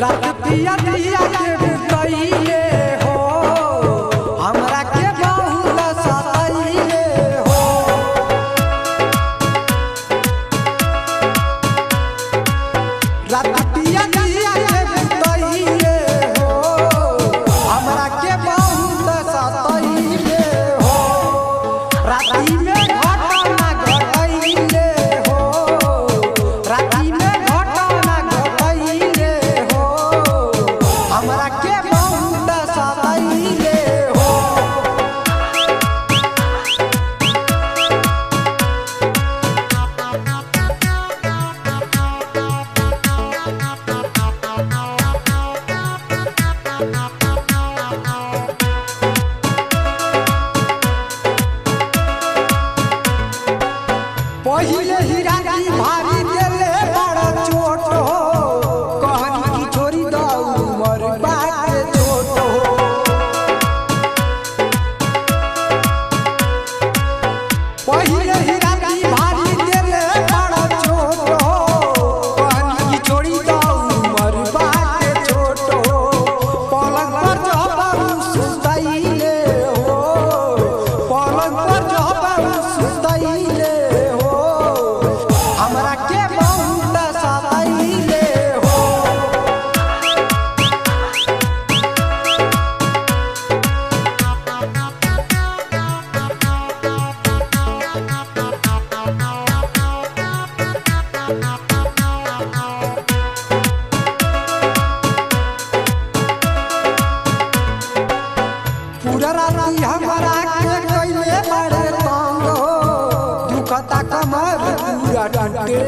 रात पिया पिया के बिताइले हो हमरा के बहुत सताइले हो। रात पिया पिया के बिताइले हो हमरा के बहुत सताइले हो। राती में घटना घटाइले हो राती में घटना घटाइले हो हमरा के बहुत सताइले हो। पहिले ही राती भारी देले बड़ा चोट हो कहनी की छोरी दाऊ मर बाटे चोट हो। पहिले ही राती भारी देले बड़ा चोट हो कहनी की छोरी दाऊ मर बाटे चोट हो। पलंग पर जब सुताइले हो पलंग पर जब सुताइले हो हमरा के बहुत सताइले हो। पूरा राती हमरा के कइले बड़े तंग हो दुखता कमर पूरा डंटे